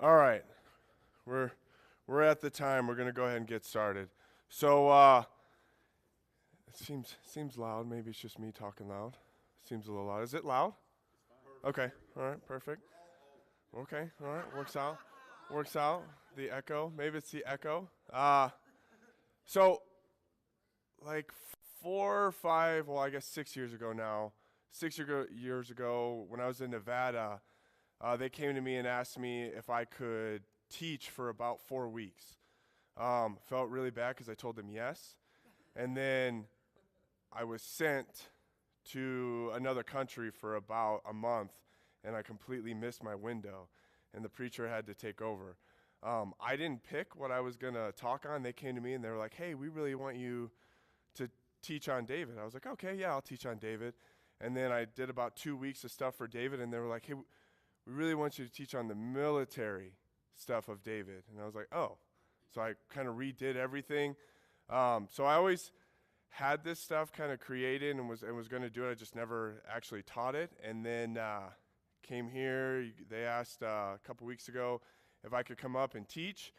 All right, we're we're at the time. We're gonna go ahead and get started. So it seems loud. Maybe it's just me talking loud. Seems a little loud. Is it loud? Okay. All right. Perfect. Okay. All right. Works out. Works out. The echo. Maybe it's the echo. So like 4 or 5. Well, I guess 6 years ago now. 6 years ago, when I was in Nevada, they came to me and asked me if I could teach for about 4 weeks. Felt really bad because I told them yes. And then I was sent to another country for about a month, and I completely missed my window, and the preacher had to take over. I didn't pick what I was going to talk on. They came to me, and they were like, hey, we really want you to teach on David. I was like, okay, yeah, I'll teach on David. And then I did about 2 weeks of stuff for David, and they were like, hey, we really want you to teach on the military stuff of David. And I was like, oh. So I kind of redid everything. So I always had this stuff kind of created and was going to do it. I just never actually taught it. And then came here. They asked a couple weeks ago if I could come up and teach.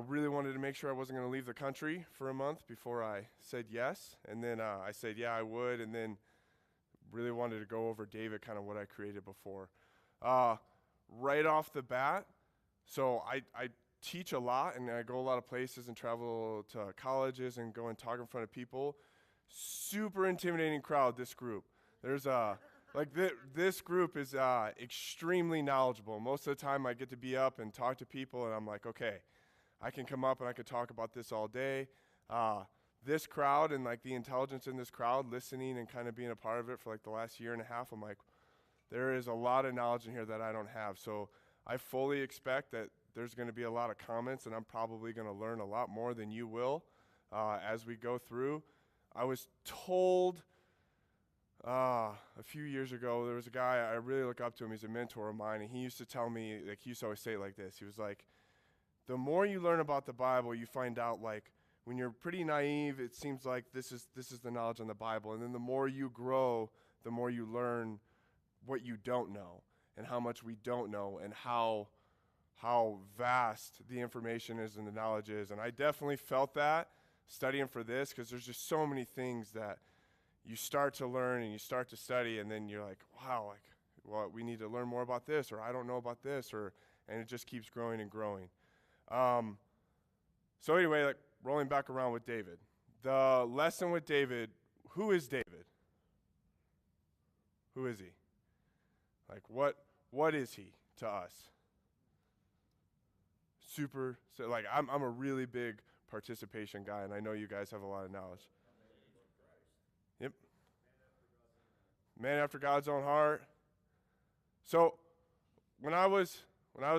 Really wanted to make sure I wasn't going to leave the country for a month before I said yes. And then I said, yeah, I would. And then really wanted to go over David, kind of what I created before. Right off the bat, so I teach a lot, and I go a lot of places and travel to colleges and go and talk in front of people. Super intimidating crowd, this group. There's this group is extremely knowledgeable. Most of the time I get to be up and talk to people, and I'm like, okay, I can come up and I can talk about this all day. This crowd and like the intelligence in this crowd, listening and kind of being a part of it for like the last year and a half, I'm like, there is a lot of knowledge in here that I don't have. So I fully expect that there's going to be a lot of comments, and I'm probably going to learn a lot more than you will as we go through. I was told a few years ago, there was a guy, I really look up to him. He's a mentor of mine, and he used to tell me, like, he used to always say it like this. He was like, the more you learn about the Bible, you find out, like, when you're pretty naive, it seems like this is the knowledge in the Bible. And then the more you grow, the more you learn what you don't know and how much we don't know and how vast the information is and the knowledge is. And I definitely felt that studying for this, because there's just so many things that you start to learn and you start to study, and then you're like, wow, like, well, we need to learn more about this, or I don't know about this, and it just keeps growing and growing. So anyway, like, rolling back around with David. The lesson with David, who is David? Who is he? Like, what is he to us? So like, I'm a really big participation guy, and I know you guys have a lot of knowledge. Yep. Man after God's own heart. So when I was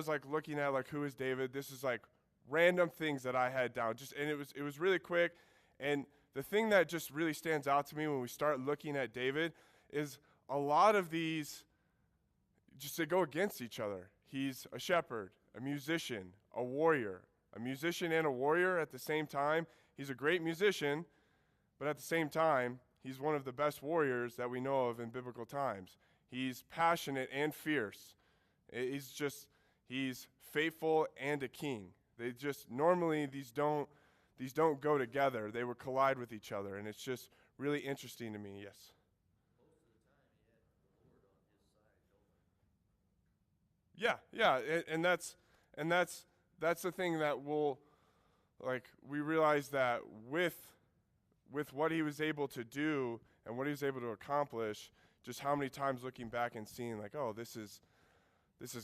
like looking at like who is David, this is like random things that I had down. And it was really quick. And the thing that just really stands out to me when we start looking at David is a lot of these just they go against each other. He's a shepherd, a musician, a warrior. A musician and a warrior at the same time. He's a great musician, but at the same time, he's one of the best warriors that we know of in biblical times. He's passionate and fierce. He's faithful and a king. Normally these don't go together. They would collide with each other, and it's just really interesting to me. Yes. Yeah, and that's the thing that we realize that with what he was able to do and what he was able to accomplish, just how many times looking back and seeing like, oh, this is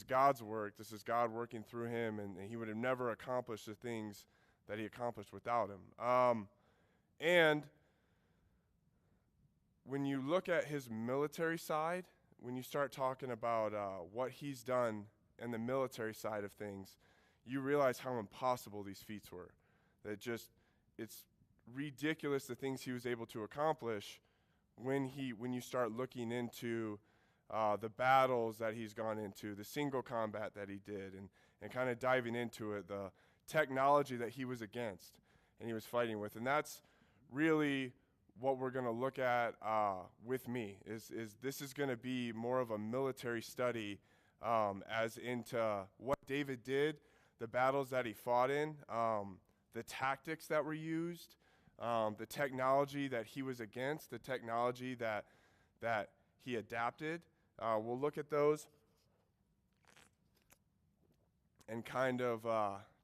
God's work, this is God working through him, and he would have never accomplished the things that he accomplished without him. And when you look at his military side, when you start talking about what he's done in the military side of things, you realize how impossible these feats were. It's ridiculous the things he was able to accomplish when you start looking into the battles that he's gone into, the single combat that he did, and kind of diving into it, the technology that he was against and he was fighting with. And that's really what we're going to look at with me, is this is going to be more of a military study as into what David did, the battles that he fought in, the tactics that were used, the technology that he was against, the technology that he adapted. We'll look at those and kind of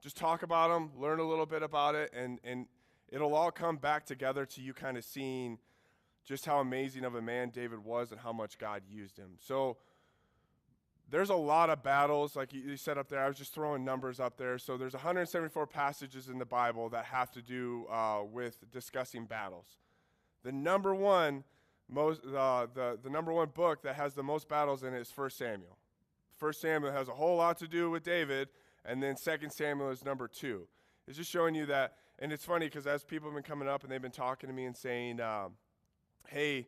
just talk about them, learn a little bit about it, and it'll all come back together to you kind of seeing just how amazing of a man David was and how much God used him. So there's a lot of battles, like you said up there. I was just throwing numbers up there. So there's 174 passages in the Bible that have to do with discussing battles. The number one the number one book that has the most battles in it is 1 Samuel. 1 Samuel has a whole lot to do with David, and then 2 Samuel is number 2. It's just showing you that, and it's funny because as people have been coming up and they've been talking to me and saying, hey,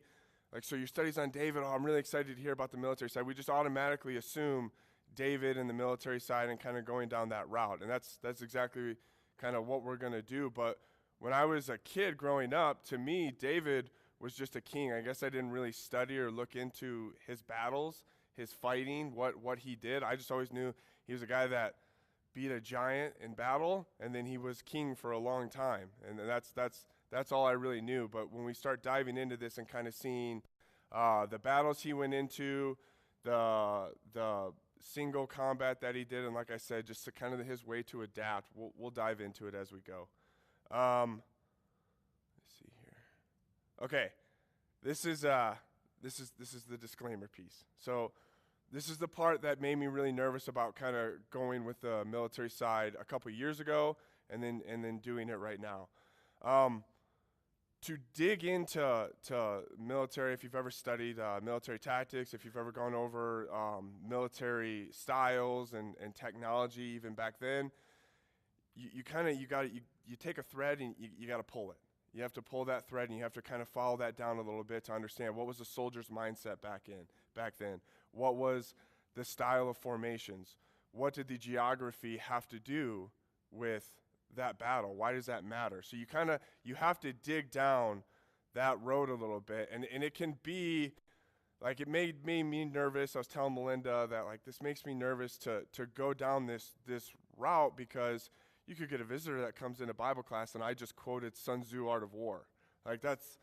like, so your studies on David, I'm really excited to hear about the military side. We just automatically assume David and the military side and kind of going down that route. And that's exactly kind of what we're going to do. But when I was a kid growing up, to me, David was just a king. I guess I didn't really study or look into his battles, his fighting, what he did. I just always knew he was a guy that beat a giant in battle, and then he was king for a long time. And that's all I really knew. But when we start diving into this and kind of seeing the battles he went into, the single combat that he did, and like I said, just kind of his way to adapt, we'll dive into it as we go. Let's see here. Okay, this is the disclaimer piece. So this is the part that made me really nervous about kind of going with the military side a couple years ago, and then doing it right now. To dig into military, if you've ever studied military tactics, if you've ever gone over military styles and technology, even back then, you take a thread and you got to pull it. You have to pull that thread and you have to kind of follow that down a little bit to understand what was the soldier's mindset back then. What was the style of formations? What did the geography have to do with that battle? Why does that matter? So you have to dig down that road a little bit, and it can be like, it made me nervous. I was telling Melinda that, like, this makes me nervous to go down this route, because you could get a visitor that comes into Bible class and I just quoted Sun Tzu Art of War. Like, that's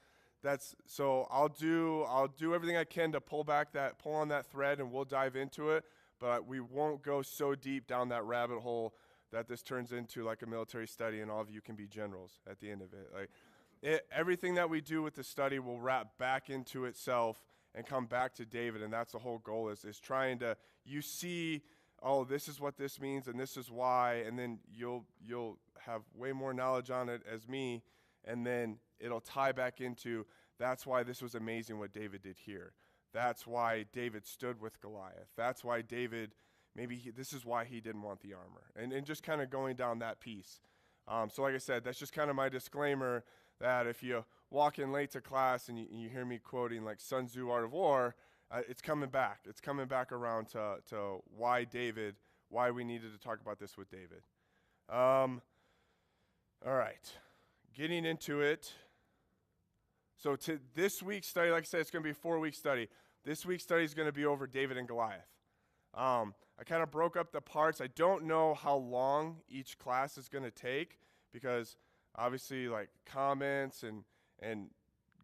so I'll do everything I can to pull on that thread, and we'll dive into it, but we won't go so deep down that rabbit hole that this turns into like a military study and all of you can be generals at the end of it. Like, everything that we do with the study will wrap back into itself and come back to David, and that's the whole goal, is trying to, you see, oh, this is what this means and this is why, and then you'll have way more knowledge on it as me, and then it'll tie back into, that's why this was amazing what David did here. That's why David stood with Goliath. That's why David, this is why he didn't want the armor. And just kind of going down that piece. So like I said, that's just kind of my disclaimer, that if you walk in late to class and you hear me quoting like Sun Tzu Art of War, it's coming back. It's coming back around to why we needed to talk about this with David. All right, getting into it. So to this week's study, like I said, it's going to be a 4-week study. This week's study is going to be over David and Goliath. I kind of broke up the parts. I don't know how long each class is going to take, because obviously, like, comments and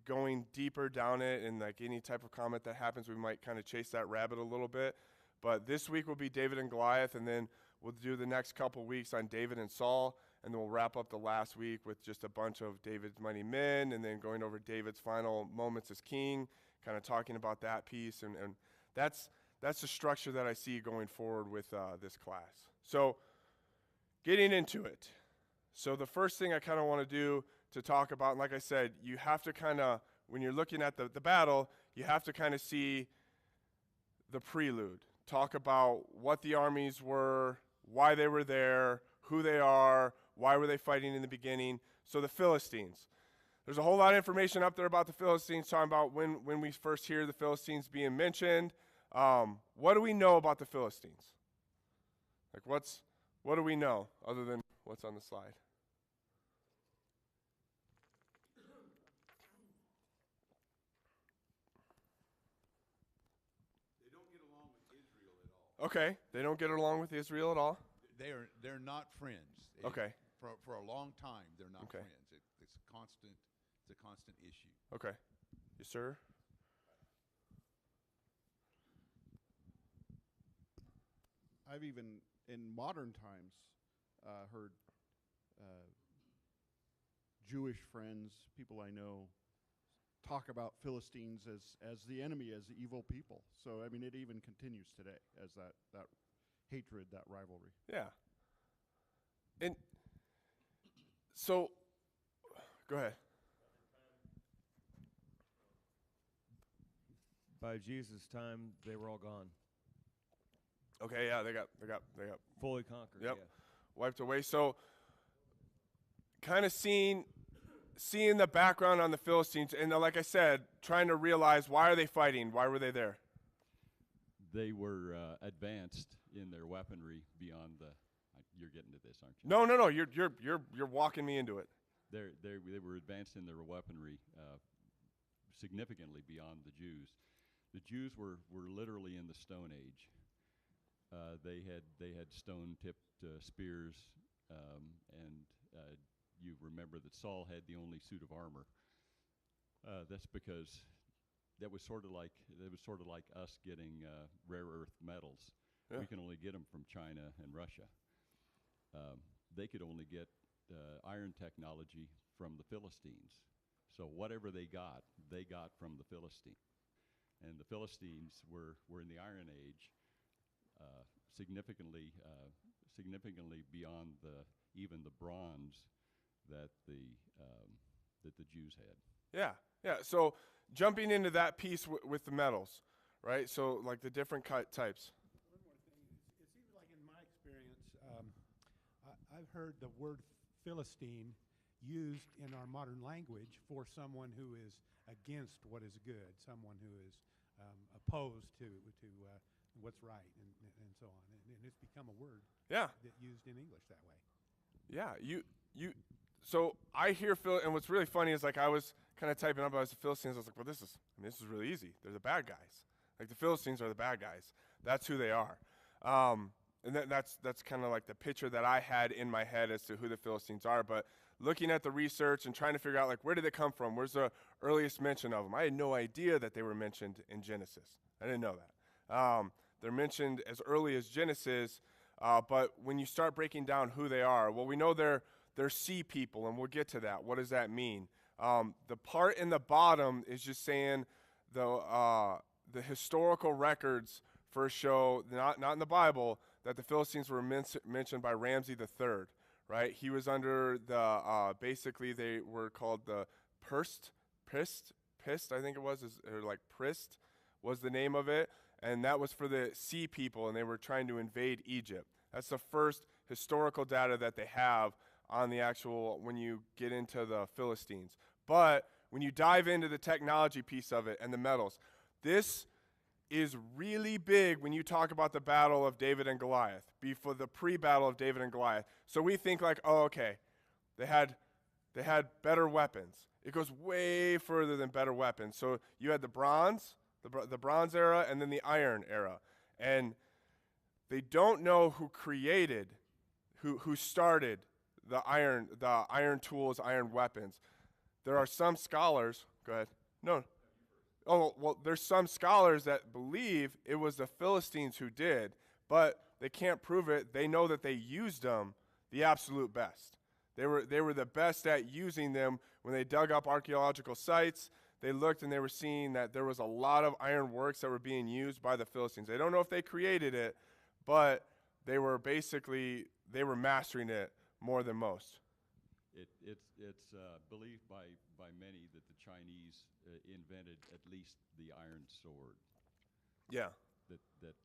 going deeper down it, and like any type of comment that happens, we might kind of chase that rabbit a little bit. But this week will be David and Goliath, and then we'll do the next couple weeks on David and Saul, and then we'll wrap up the last week with just a bunch of David's mighty men, and then going over David's final moments as king, kind of talking about that piece, and that's the structure that I see going forward with this class. So getting into it. So the first thing I kind of want to do to talk about, and like I said, you have to kind of, when you're looking at the battle, you have to kind of see the prelude. Talk about what the armies were, why they were there, who they are, why were they fighting in the beginning. So the Philistines. There's a whole lot of information up there about the Philistines, talking about when we first hear the Philistines being mentioned. What do we know about the Philistines? Like, what do we know other than what's on the slide? Okay, they don't get along with Israel at all. They're not friends. Okay. For a long time, they're not Okay. friends. It's a constant issue. Okay. Yes, sir. I've even in modern times heard Jewish friends, people I know, talk about Philistines as the enemy, as the evil people. So I mean, it even continues today as that hatred, that rivalry. Yeah. And so, go ahead. By Jesus' time, they were all gone, Okay, yeah, they got fully conquered. Yep. Yeah. wiped away. So, kind of seeing the background on the Philistines, and like I said, trying to realize, why are they fighting? Why were they there? They were advanced in their weaponry beyond the. You're getting to this, aren't you? No. You're walking me into it. They were advanced in their weaponry significantly beyond the Jews. The Jews were literally in the Stone Age. They had stone-tipped spears, and you remember that Saul had the only suit of armor. That's because that was sort of like us getting rare earth metals. Yeah. We can only get them from China and Russia. They could only get iron technology from the Philistines. So whatever they got from the Philistines. And the Philistines were in the Iron Age, significantly beyond even the bronze that the Jews had. Yeah. So jumping into that piece with the metals, right? So like the different types. One more thing. It seems like in my experience, I've heard the word Philistine used in our modern language for someone who is against what is good, someone who is opposed to what's right, and so on. And it's become a word Yeah. that used in English that way. Yeah. So I hear and what's really funny is, like, I was kind of typing up as the Philistines. I was like, well, this is really easy. They're the bad guys. Like, the Philistines are the bad guys. That's who they are. And that's kind of like the picture that I had in my head as to who the Philistines are. But looking at the research and trying to figure out, like, where did they come from? Where's the earliest mention of them? I had no idea that they were mentioned in Genesis. I didn't know that. They're mentioned as early as Genesis, but when you start breaking down who they are, well, we know they're sea people, and we'll get to that. What does that mean? The part in the bottom is just saying the historical records first show, not in the Bible, that the Philistines were mentioned by Ramses III, right? He was under the, basically they were called the Pist, I think it was, or like Prist was the name of it, and that was for the sea people, and they were trying to invade Egypt. That's the first historical data that they have on the actual, when you get into the Philistines. But when you dive into the technology piece of it and the metals, this is really big when you talk about the battle of David and Goliath, before the pre-battle of David and Goliath. So we think like, oh, okay, they had better weapons. It goes way further than better weapons. So you had the bronze era, and then the iron era. And they don't know who created, who started the iron tools, iron weapons. There are some scholars, go ahead. No. Oh, well, there's some scholars that believe it was the Philistines who did, but they can't prove it. They know that they used them the absolute best. They were the best at using them. When they dug up archaeological sites, they looked and they were seeing that there was a lot of iron works that were being used by the Philistines. They don't know if they created it, but they were mastering it more than most. It's believed by many that the Chinese invented at least the iron sword. Yeah.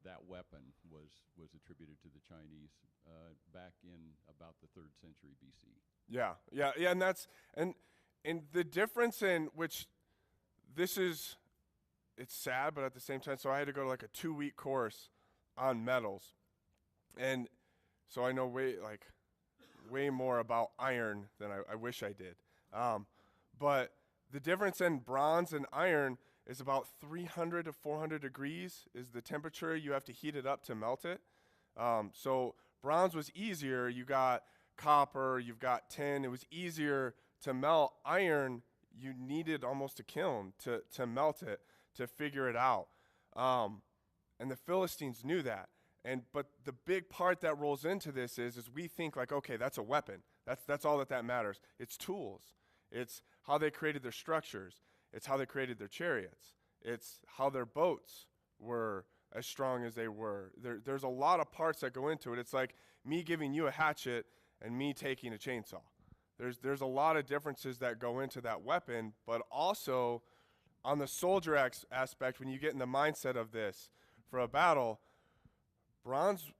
That weapon was attributed to the Chinese back in about the 3rd century BC. Yeah, and the difference in which it's sad, but at the same time, so I had to go to like a 2-week course on metals, and so I know way more about iron than I wish I did. But the difference in bronze and iron is about 300 to 400 degrees is the temperature. You have to heat it up to melt it. So bronze was easier. You got copper, you've got tin. It was easier to melt. Iron, you needed almost a kiln to melt it, to figure it out. And the Philistines knew that. But the big part that rolls into this is we think like, okay, that's a weapon. That's all that matters. It's tools. It's how they created their structures. It's how they created their chariots. It's how their boats were as strong as they were. There's a lot of parts that go into it. It's like me giving you a hatchet and me taking a chainsaw. There's a lot of differences that go into that weapon, but also on the soldier aspect, when you get in the mindset of this for a battle, bronze,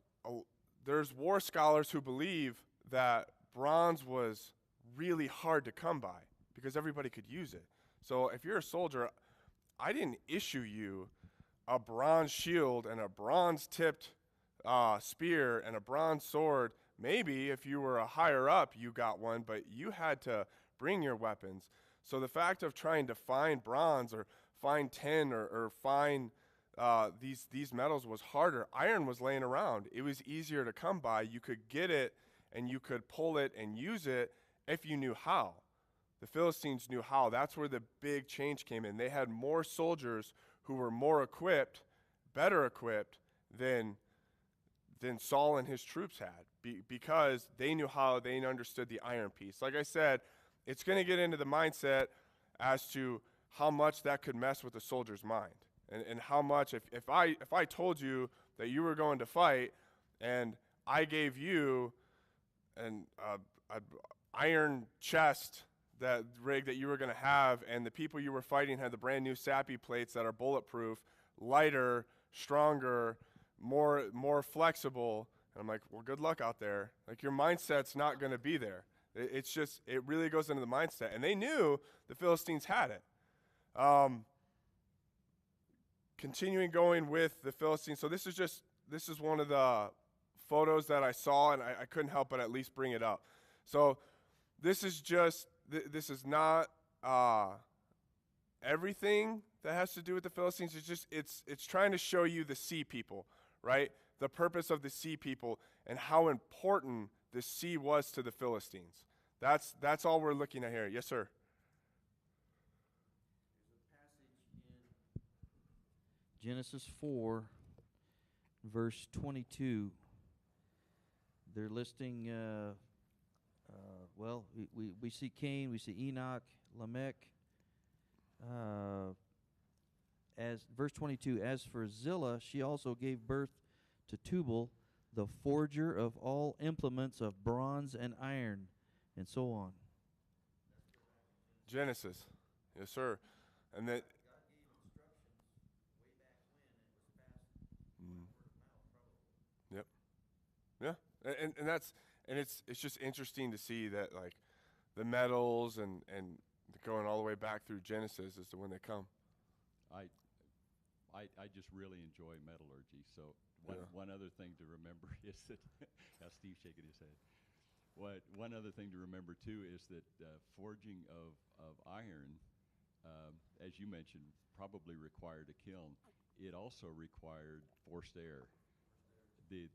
there's war scholars who believe that bronze was really hard to come by because everybody could use it. So if you're a soldier, I didn't issue you a bronze shield and a bronze-tipped spear and a bronze sword. Maybe if you were a higher up, you got one, but you had to bring your weapons. So the fact of trying to find bronze or find tin or find these metals was harder. Iron was laying around. It was easier to come by. You could get it and you could pull it and use it if you knew how. The Philistines knew how. That's where the big change came in. They had more soldiers who were more equipped, better equipped than Saul and his troops had because they knew how, they understood the iron piece. Like I said, it's going to get into the mindset as to how much that could mess with a soldier's mind. And how much, if I told you that you were going to fight and I gave you an iron chest that rig that you were going to have, and the people you were fighting had the brand new SAPI plates that are bulletproof, lighter, stronger, more flexible, and I'm like, well, good luck out there. Like, your mindset's not going to be there. It's just, it really goes into the mindset. And they knew the Philistines had it. Continuing going with the Philistines. So this is one of the photos that I saw, and I couldn't help but at least bring it up. So this is just, this is not everything that has to do with the Philistines. It's just, it's trying to show you the sea people, right? The purpose of the sea people and how important the sea was to the Philistines. That's all we're looking at here. Yes, sir. Genesis 4, verse 22. They're listing, we see Cain, we see Enoch, Lamech. As verse 22, as for Zillah, she also gave birth to Tubal, the forger of all implements of bronze and iron, and so on. Genesis. Yes, sir. And that. Yep. Yeah. And that's, and it's just interesting to see that, like, the metals and going all the way back through Genesis as to when they come. I just really enjoy metallurgy. So one other thing to remember is that now Steve's shaking his head. One other thing to remember too is that forging of iron, as you mentioned, probably required a kiln. It also required forced air. The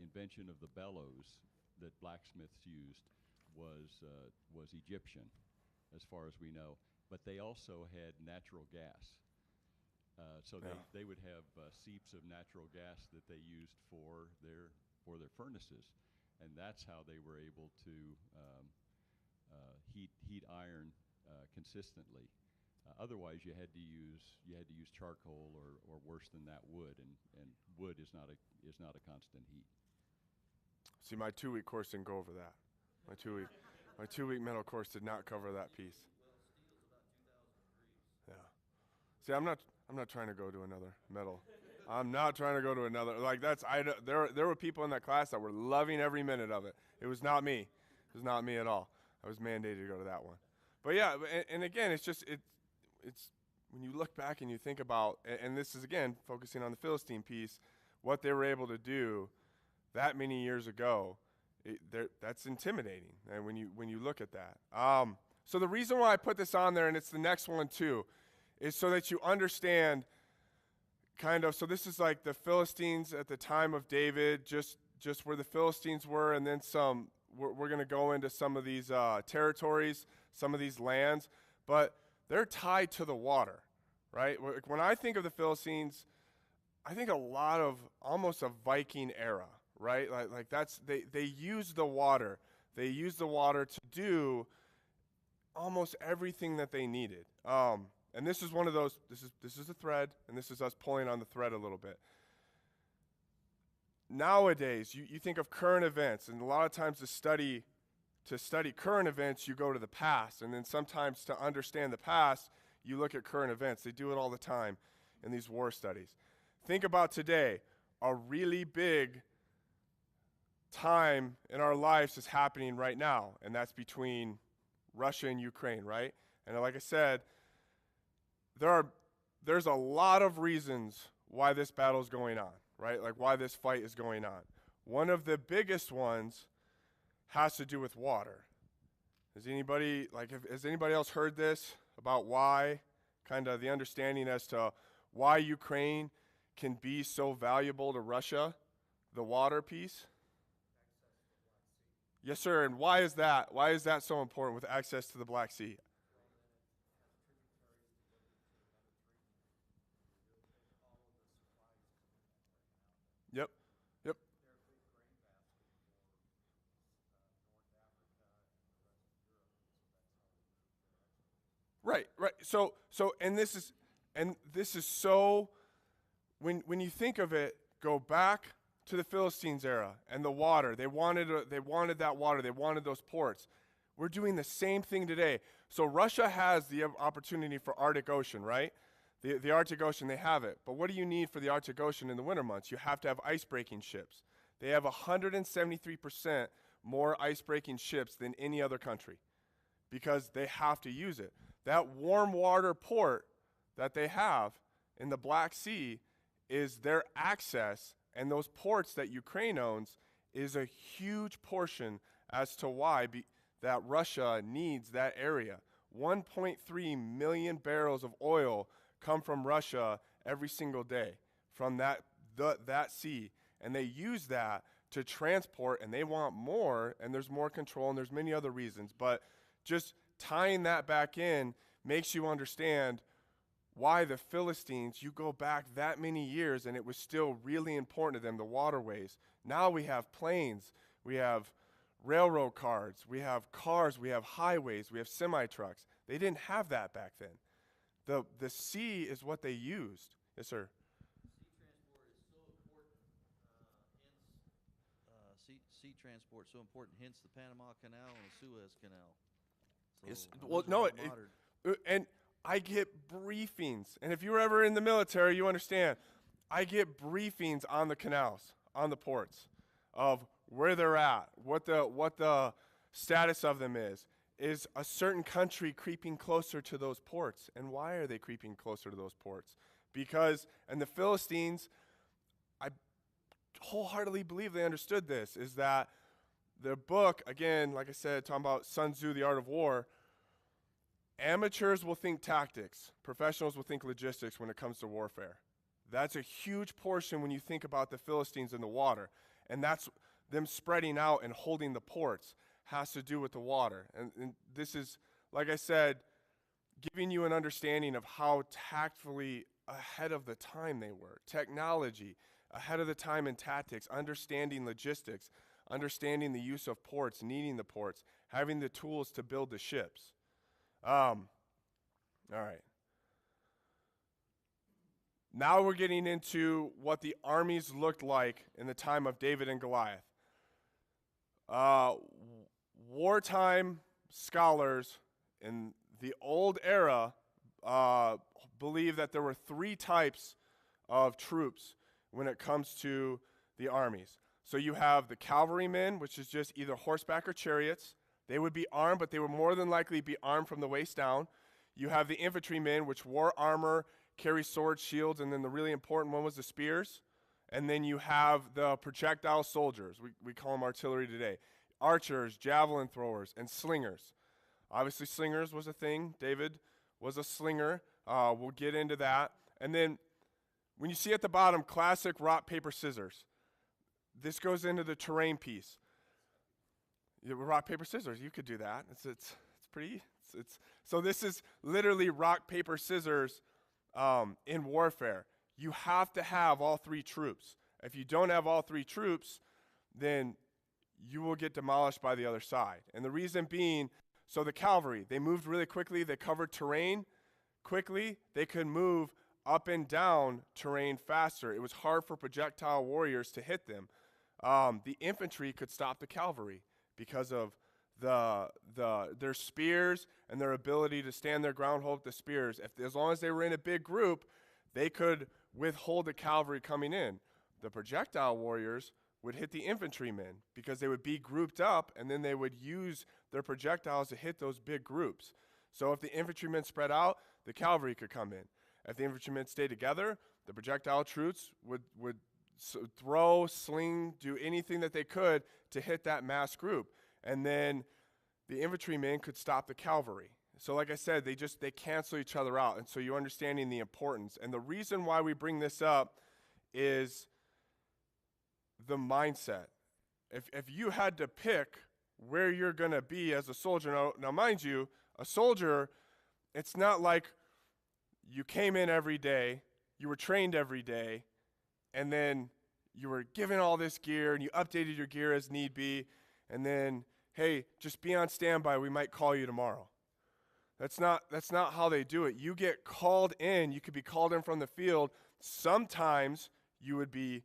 invention of the bellows that blacksmiths used was Egyptian, as far as we know. But they also had natural gas. They would have seeps of natural gas that they used for their furnaces, and that's how they were able to heat iron consistently. Otherwise, you had to use charcoal or worse than that, wood, and wood is not a constant heat. See, my 2-week course didn't go over that. My 2-week metal course did not cover that piece. Yeah. See, I'm not trying to go to another metal. I'm not trying to go to another. Like, there were people in that class that were loving every minute of it. It was not me. It was not me at all. I was mandated to go to that one. But yeah, and again, it's just, it's when you look back and you think about, and this is again focusing on the Philistine piece, what they were able to do that many years ago, that's intimidating. And when you look at that, so the reason why I put this on there, and it's the next one too, is so that you understand kind of, so this is like the Philistines at the time of David, just where the Philistines were, and then some, we're going to go into some of these territories, some of these lands, but they're tied to the water, right? When I think of the Philistines, I think a lot of almost a Viking era, right? Like that's, they use the water. They use the water to do almost everything that they needed. And this is one of those, this is the thread, and this is us pulling on the thread a little bit. Nowadays, you think of current events, and a lot of times to study current events, you go to the past, and then sometimes to understand the past, you look at current events. They do it all the time in these war studies. Think about today. A really big time in our lives is happening right now, and that's between Russia and Ukraine, right? And like I said, there's a lot of reasons why this battle is going on, right? Like why this fight is going on. One of the biggest ones has to do with water. Has anybody else heard this about why, kind of the understanding as to why Ukraine can be so valuable to Russia, the water piece? Yes, sir. And why is that? Why is that so important with access to the Black Sea? Yep. Yep. Right. So and this is so when you think of it, go back to the Philistines era and the water. They wanted that water. They wanted those ports. We're doing the same thing today. So Russia has the opportunity for Arctic Ocean, right? The Arctic Ocean, they have it. But what do you need for the Arctic Ocean in the winter months? You have to have ice-breaking ships. They have 173% more ice-breaking ships than any other country because they have to use it. That warm water port that they have in the Black Sea is their access, and those ports that Ukraine owns is a huge portion as to why that Russia needs that area. 1.3 million barrels of oil come from Russia every single day from that sea, and they use that to transport, and they want more, and there's more control, and there's many other reasons, but just tying that back in makes you understand why the Philistines, you go back that many years, and it was still really important to them, the waterways. Now we have planes, we have railroad cars, we have highways, we have semi-trucks. They didn't have that back then. The sea is what they used. Yes, sir. Sea transport so important, hence the Panama Canal and the Suez Canal. So Yes. Well, no, modern. and I get briefings, and if you were ever in the military, you understand. I get briefings on the canals, on the ports, of where they're at, what the status of them is. Is a certain country creeping closer to those ports? And why are they creeping closer to those ports? Because, and the Philistines, I wholeheartedly believe they understood this, is that the book, again, like I said, talking about Sun Tzu, The Art of War, amateurs will think tactics. Professionals will think logistics when it comes to warfare. That's a huge portion when you think about the Philistines in the water. And that's them spreading out and holding the ports has to do with the water. And this is, like I said, giving you an understanding of how tactfully ahead of the time they were. Technology, ahead of the time in tactics, understanding logistics, understanding the use of ports, needing the ports, having the tools to build the ships. All right. Now we're getting into what the armies looked like in the time of David and Goliath. Wartime scholars in the old era believe that there were three types of troops when it comes to the armies. So you have the cavalrymen, which is just either horseback or chariots. They would be armed, but they would more than likely be armed from the waist down. You have the infantrymen, which wore armor, carry swords, shields, and then the really important one was the spears. And then you have the projectile soldiers. We call them artillery today. Archers, javelin throwers, and slingers. Obviously, slingers was a thing. David was a slinger. We'll get into that. And then when you see at the bottom, classic rock, paper, scissors, this goes into the terrain piece. Rock, paper, scissors, you could do that. It's pretty, so this is literally rock, paper, scissors in warfare. You have to have all three troops. If you don't have all three troops, then you will get demolished by the other side. And the reason being, so the cavalry, they moved really quickly. They covered terrain quickly. They could move up and down terrain faster. It was hard for projectile warriors to hit them. The infantry could stop the cavalry because of their spears and their ability to stand their ground, hold the spears. As long as they were in a big group, they could withhold the cavalry coming in. The projectile warriors would hit the infantrymen because they would be grouped up, and then they would use their projectiles to hit those big groups. So if the infantrymen spread out, the cavalry could come in. If the infantrymen stayed together, the projectile troops would throw, sling, do anything that they could to hit that mass group. And then the infantrymen could stop the cavalry. So like I said, they cancel each other out. And so you're understanding the importance. And the reason why we bring this up is the mindset. If you had to pick where you're going to be as a soldier, now mind you, a soldier, it's not like you came in every day, you were trained every day, and then you were given all this gear and you updated your gear as need be, and then, hey, just be on standby, we might call you tomorrow. That's not how they do it. You get called in, you could be called in from the field. Sometimes you would be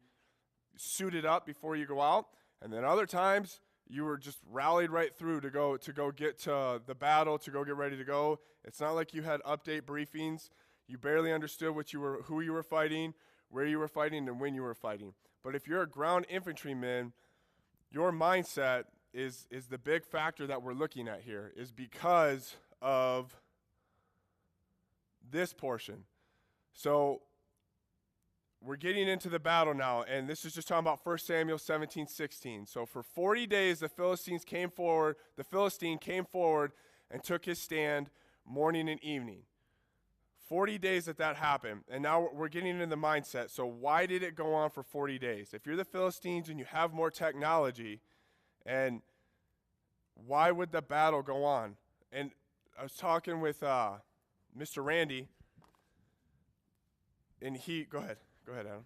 suited up before you go out, and then other times you were just rallied right through to go get to the battle, to go get ready to go. It's not like you had update briefings. You barely understood who you were fighting, where you were fighting, and when you were fighting. But if you're a ground infantryman, your mindset is the big factor that we're looking at here, is because of this portion. So we're getting into the battle now, and this is just talking about 1 Samuel 17:16. So for 40 days the Philistine came forward and took his stand morning and evening. 40 days that happened, and now we're getting into the mindset. So why did it go on for 40 days? If you're the Philistines and you have more technology, and why would the battle go on? And I was talking with Mr. Randy, and go ahead, Adam.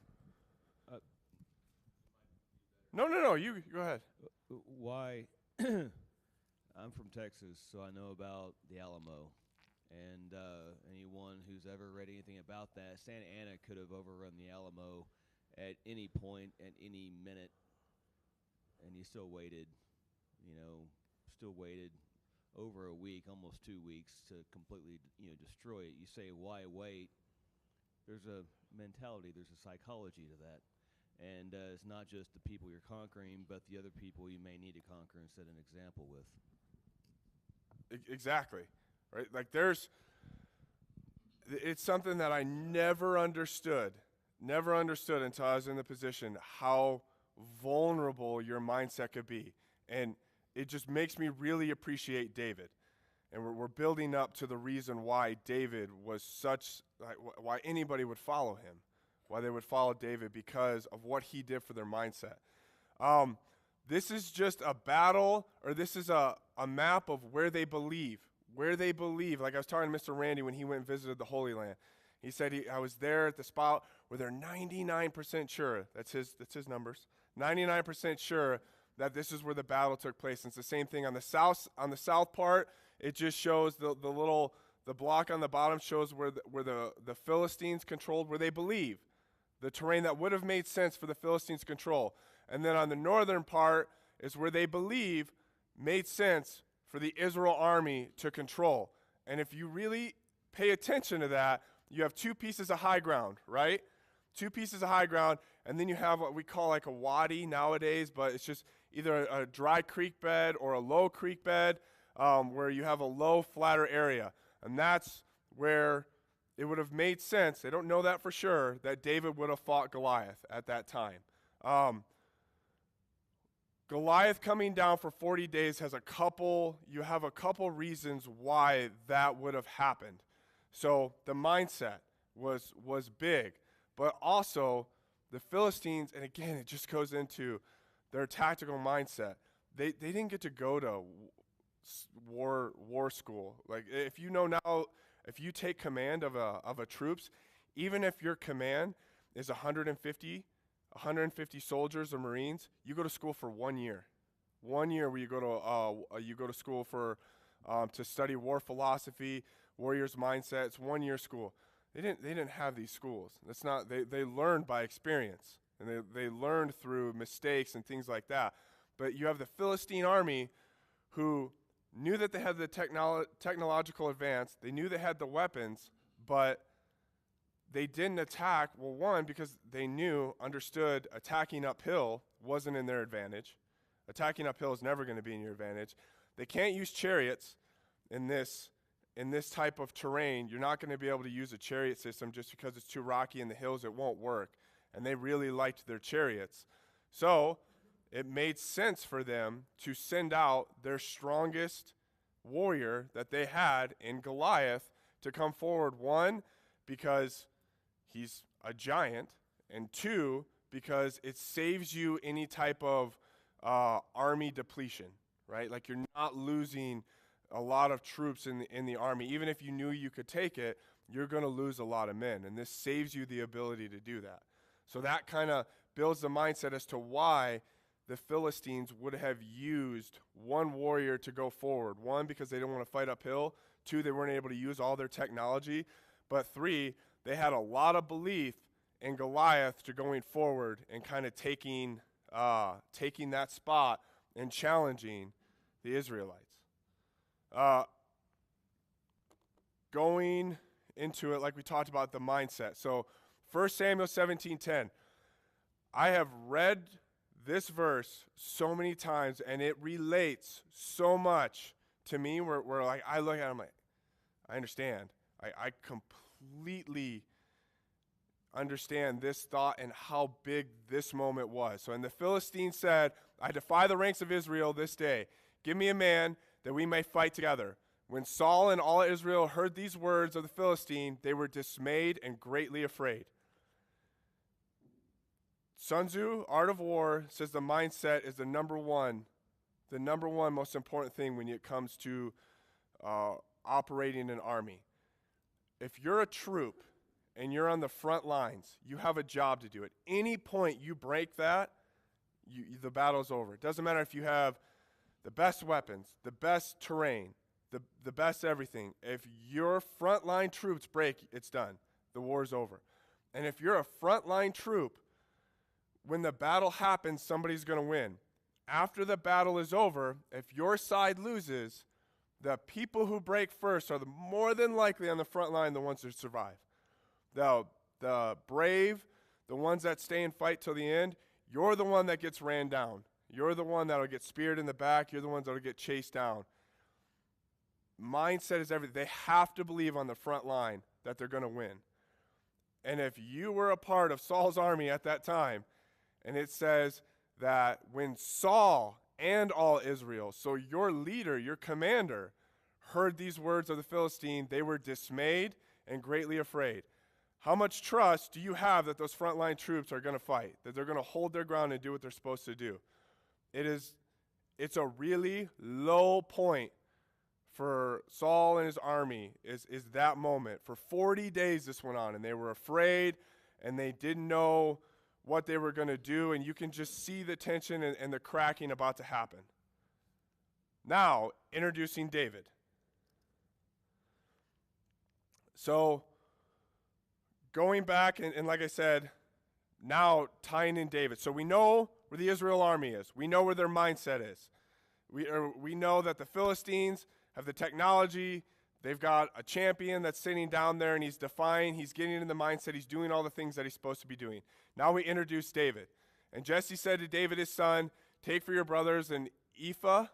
No, you go ahead. Why? I'm from Texas, so I know about the Alamo. And anyone who's ever read anything about that, Santa Ana could have overrun the Alamo at any point, at any minute, and he still waited, over a week, almost 2 weeks, to completely, destroy it. You say, why wait? There's a mentality, there's a psychology to that. And it's not just the people you're conquering, but the other people you may need to conquer and set an example with. Exactly. Right? Like it's something that I never understood until I was in the position, how vulnerable your mindset could be. And it just makes me really appreciate David. And we're building up to the reason why David was why anybody would follow him, why they would follow David, because of what he did for their mindset. This is just a battle, or this is a map of where they believe. Like I was talking to Mr. Randy when he went and visited the Holy Land. He said, I was there at the spot where they're 99% sure, that's his numbers, 99% sure that this is where the battle took place. And it's the same thing on the south part. It just shows the block on the bottom shows where the Philistines controlled, where they believe, the terrain that would have made sense for the Philistines to control. And then on the northern part is where they believe made sense for the Israel army to control. And if you really pay attention to that, you have two pieces of high ground, right? Two pieces of high ground, and then you have what we call like a wadi nowadays, but it's just either a dry creek bed or a low creek bed, where you have a low, flatter area. And that's where it would have made sense, they don't know that for sure, that David would have fought Goliath at that time. Goliath coming down for 40 days you have a couple reasons why that would have happened. So the mindset was big. But also, the Philistines, and again, it just goes into their tactical mindset. They didn't get to go to war school. Like, if you know now, if you take command of a troops, even if your command is 150 soldiers or Marines, you go to school for 1 year. 1 year where you go to school for to study war philosophy, warriors mindset. It's 1 year school. They didn't have these schools. That's not they learned by experience, and they learned through mistakes and things like that. But you have the Philistine army who knew that they had the technological advance. They knew they had the weapons, but they didn't attack. Well, one, because they understood attacking uphill wasn't in their advantage. Attacking uphill is never going to be in your advantage. They can't use chariots in this type of terrain. You're not going to be able to use a chariot system just because it's too rocky in the hills. It won't work. And they really liked their chariots. So it made sense for them to send out their strongest warrior that they had in Goliath to come forward. One, because he's a giant, and two, because it saves you any type of army depletion, right? Like, you're not losing a lot of troops in the army. Even if you knew you could take it, you're going to lose a lot of men, and this saves you the ability to do that. So that kind of builds the mindset as to why the Philistines would have used one warrior to go forward. One, because they didn't want to fight uphill. Two, they weren't able to use all their technology. But three, they had a lot of belief in Goliath to going forward and kind of taking that spot and challenging the Israelites. Going into it, like we talked about, the mindset. So 1 Samuel 17:10. I have read this verse so many times, and it relates so much to me where like I look at it, I'm like, I understand. I completely understand this thought and how big this moment was. So, and the Philistines said, I defy the ranks of Israel this day. Give me a man that we may fight together. When Saul and all Israel heard these words of the Philistine, they were dismayed and greatly afraid. Sun Tzu, Art of War, says the mindset is the number one most important thing when it comes to operating an army. If you're a troop and you're on the front lines, you have a job to do. At any point you break that, the battle's over. It doesn't matter if you have the best weapons, the best terrain, the best everything. If your frontline troops break, it's done. The war's over. And if you're a frontline troop, when the battle happens, somebody's going to win. After the battle is over, if your side loses, the people who break first are more than likely on the front line the ones that survive. The brave, the ones that stay and fight till the end, you're the one that gets ran down. You're the one that'll get speared in the back. You're the ones that'll get chased down. Mindset is everything. They have to believe on the front line that they're going to win. And if you were a part of Saul's army at that time, and it says that when Saul and all Israel, so your leader, your commander, heard these words of the Philistine, they were dismayed and greatly afraid. How much trust do you have that those frontline troops are going to fight, that they're going to hold their ground and do what they're supposed to do? It's a really low point for Saul and his army is that moment. For 40 days this went on, and they were afraid, and they didn't know what they were going to do, and you can just see the tension and the cracking about to happen. Now, introducing David. So, going back, and like I said, now tying in David. So we know where the Israel army is. We know where their mindset is. We know that the Philistines have the technology. They've got a champion that's sitting down there, and he's defying. He's getting in the mindset. He's doing all the things that he's supposed to be doing. Now we introduce David. And Jesse said to David, his son, take for your brothers an ephah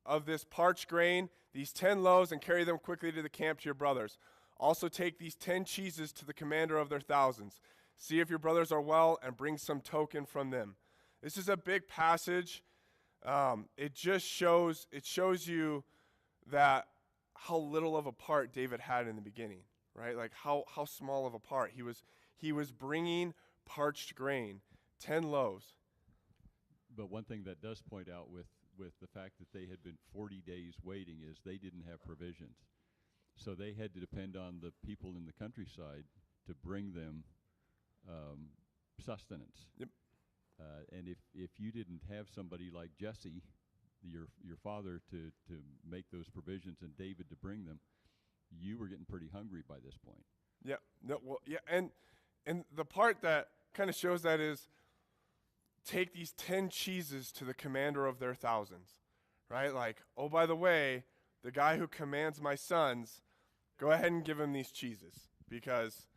of this parched grain, these 10 loaves, and carry them quickly to the camp to your brothers. Also take these 10 cheeses to the commander of their thousands. See if your brothers are well, and bring some token from them. This is a big passage. It shows you that how little of a part David had in the beginning. right? Like how small of a part. He was bringing parched grain, 10 loaves. But one thing that does point out with the fact that they had been 40 days waiting is they didn't have provisions. So they had to depend on the people in the countryside to bring them sustenance. Yep. And if you didn't have somebody like Jesse, your father, to make those provisions and David to bring them, you were getting pretty hungry by this point. Yeah. No. Well. Yeah. And the part that kind of shows that is, take these 10 cheeses to the commander of their thousands, right? Like, oh, by the way, the guy who commands my sons, go ahead and give him these cheeses because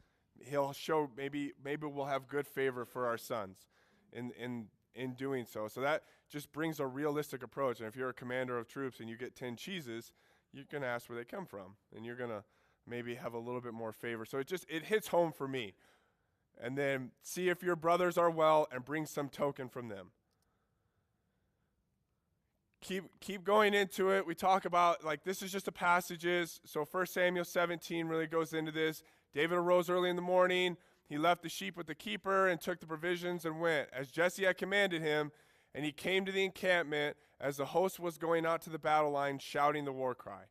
he'll show maybe we'll have good favor for our sons in doing so. So that just brings a realistic approach. And if you're a commander of troops and you get 10 cheeses, you're going to ask where they come from, and you're going to maybe have a little bit more favor. So it hits home for me. And then see if your brothers are well and bring some token from them. Keep going into it. We talk about, like, this is just the passages. So 1 Samuel 17 really goes into this. David arose early in the morning. He left the sheep with the keeper and took the provisions and went, as Jesse had commanded him. And he came to the encampment as the host was going out to the battle line, shouting the war cry.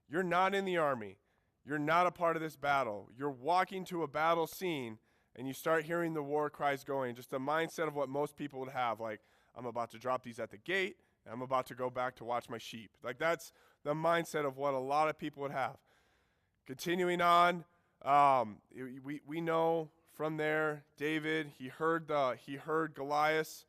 You're not in the army. You're not a part of this battle. You're walking to a battle scene, and you start hearing the war cries going. Just a mindset of what most people would have. Like, I'm about to drop these at the gate, and I'm about to go back to watch my sheep. Like, that's the mindset of what a lot of people would have. Continuing on, we know from there, David, he heard Goliath's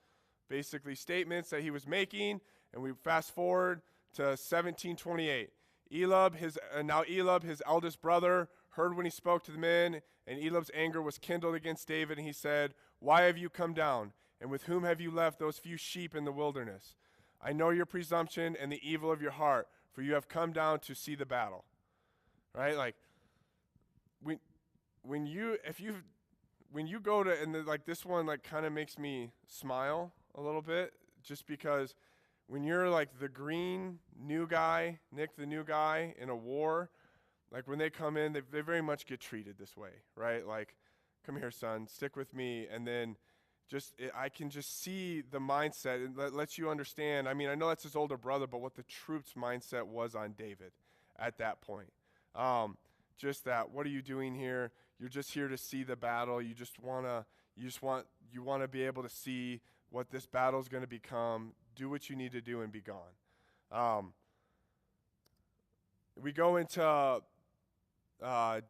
basically statements that he was making, and we fast forward to 1728. Elab, his eldest brother, heard when he spoke to the men, and Elab's anger was kindled against David, and he said, "Why have you come down? And with whom have you left those few sheep in the wilderness? I know your presumption and the evil of your heart, for you have come down to see the battle." Right? Like, when you go to, and like this one like kind of makes me smile a little bit, just because when you're like the green new guy, Nick the new guy in a war, like when they come in, they very much get treated this way, right? Like, come here, son, stick with me. And then I can just see the mindset, and that lets you understand. I mean, I know that's his older brother, but what the troops' mindset was on David at that point. Just that, what are you doing here? You're just here to see the battle. You want to be able to see what this battle is going to become. Do what you need to do and be gone. We go into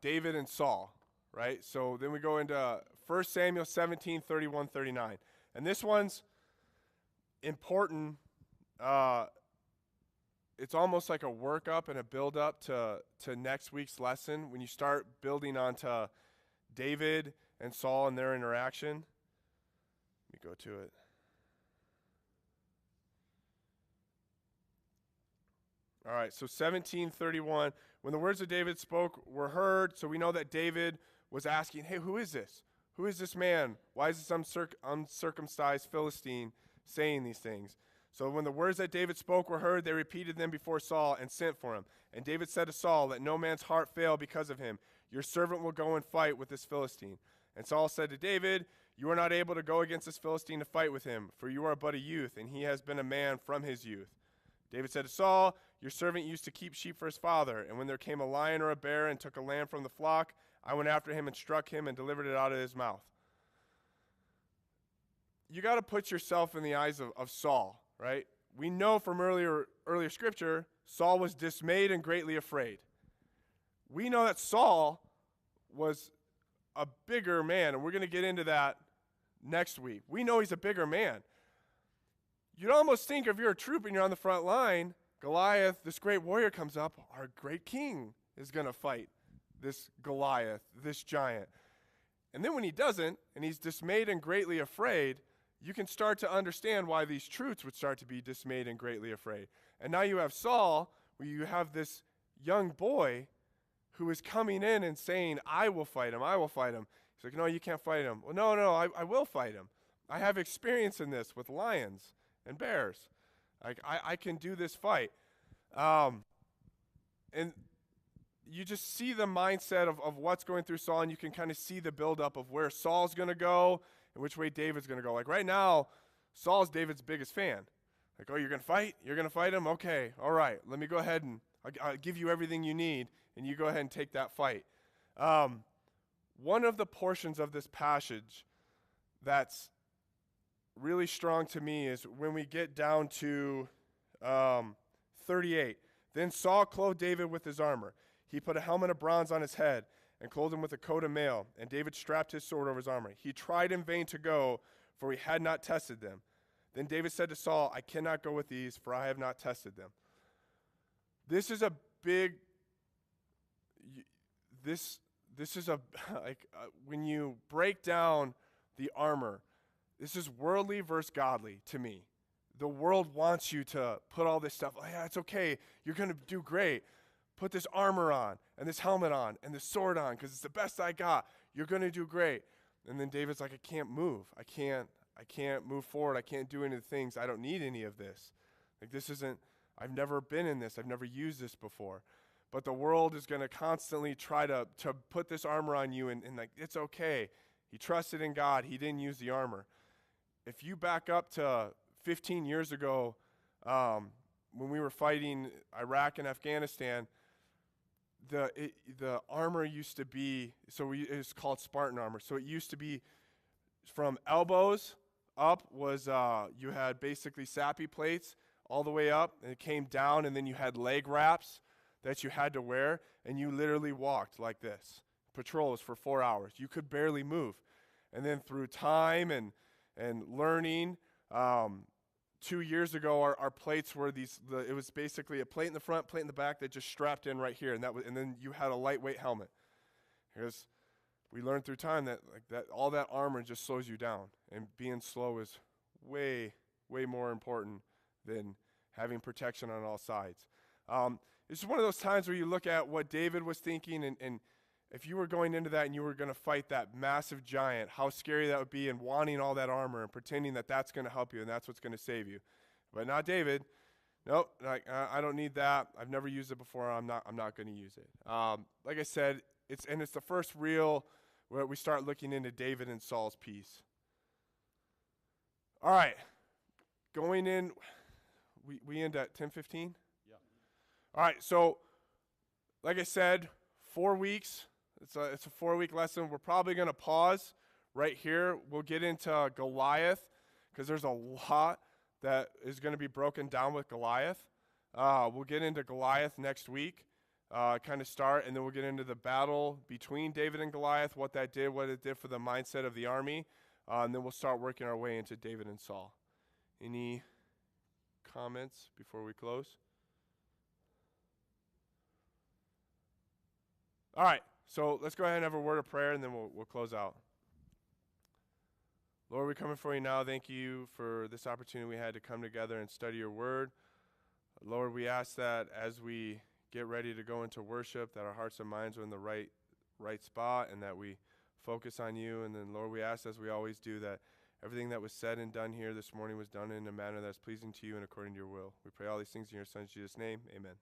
David and Saul, right? So then we go into 1 Samuel 17, 31, 39. And this one's important. It's almost like a workup and a build-up to next week's lesson. When you start building onto David and Saul and their interaction. Let me go to it. All right, so 17:31. When the words of David spoke were heard, so we know that David was asking, hey, who is this? Who is this man? Why is this uncircumcised Philistine saying these things? So when the words that David spoke were heard, they repeated them before Saul and sent for him. And David said to Saul, let no man's heart fail because of him. Your servant will go and fight with this Philistine. And Saul said to David, you are not able to go against this Philistine to fight with him, for you are but a youth, and he has been a man from his youth. David said to Saul, your servant used to keep sheep for his father, and when there came a lion or a bear and took a lamb from the flock, I went after him and struck him and delivered it out of his mouth. You got to put yourself in the eyes of Saul, right? We know from earlier scripture, Saul was dismayed and greatly afraid. We know that Saul was a bigger man, and we're going to get into that next week. We know he's a bigger man. You'd almost think if you're a troop and you're on the front line, Goliath, this great warrior, comes up, our great king is going to fight this Goliath, this giant. And then when he doesn't, and he's dismayed and greatly afraid, you can start to understand why these troops would start to be dismayed and greatly afraid. And now you have Saul, where you have this young boy who is coming in and saying, I will fight him, I will fight him. He's like, no, you can't fight him. Well, no, I will fight him. I have experience in this with lions and bears. I can do this fight. And you just see the mindset of what's going through Saul, and you can kind of see the buildup of where Saul's going to go and which way David's going to go. Like right now, Saul's David's biggest fan. Like, oh, you're going to fight? You're going to fight him? Okay, all right. Let me go ahead and I'll give you everything you need, and you go ahead and take that fight. One of the portions of this passage that's really strong to me is when we get down to 38. Then Saul clothed David with his armor. He put a helmet of bronze on his head and clothed him with a coat of mail, and David strapped his sword over his armor. He tried in vain to go, for he had not tested them. Then David said to Saul, I cannot go with these, for I have not tested them. This is a big, this is a, when you break down the armor, this is worldly versus godly to me. The world wants you to put all this stuff, oh, yeah, it's okay, you're going to do great. Put this armor on, and this helmet on, and this sword on, because it's the best I got. You're going to do great. And then David's like, I can't move. I can't move forward. I can't do any of the things. I don't need any of this. Like this isn't, I've never been in this. I've never used this before. But the world is going to constantly try to put this armor on you, and like, it's okay. He trusted in God. He didn't use the armor. If you back up to 15 years ago, when we were fighting Iraq and Afghanistan, the armor used to be, it's called Spartan armor. So it used to be from elbows up was, you had basically sappy plates all the way up, and it came down, and then you had leg wraps that you had to wear, and you literally walked like this. Patrols for 4 hours. You could barely move. And then through time and learning, 2 years ago, our plates were it was basically a plate in the front, plate in the back that just strapped in right here, and then you had a lightweight helmet. Because we learned through time that all that armor just slows you down, and being slow is way, way more important than having protection on all sides. It's just one of those times where you look at what David was thinking, and if you were going into that and you were going to fight that massive giant, how scary that would be, and wanting all that armor and pretending that that's going to help you and that's what's going to save you. But not David. Nope, I don't need that. I've never used it before. I'm not going to use it. Like I said, it's the first real where we start looking into David and Saul's peace. All right, going in, we end at 10:15. Yeah. All right, so like I said, 4 weeks. It's a 4-week lesson. We're probably going to pause right here. We'll get into Goliath because there's a lot that is going to be broken down with Goliath. We'll get into Goliath next week, kind of start, and then we'll get into the battle between David and Goliath, what it did for the mindset of the army, and then we'll start working our way into David and Saul. Any comments before we close? All right, so let's go ahead and have a word of prayer, and then we'll close out. Lord, we come before you now. Thank you for this opportunity we had to come together and study your word. Lord, we ask that as we get ready to go into worship, that our hearts and minds are in the right spot, and that we focus on you. And then, Lord, we ask, as we always do, that everything that was said and done here this morning was done in a manner that's pleasing to you and according to your will. We pray all these things in your Son, Jesus' name. Amen.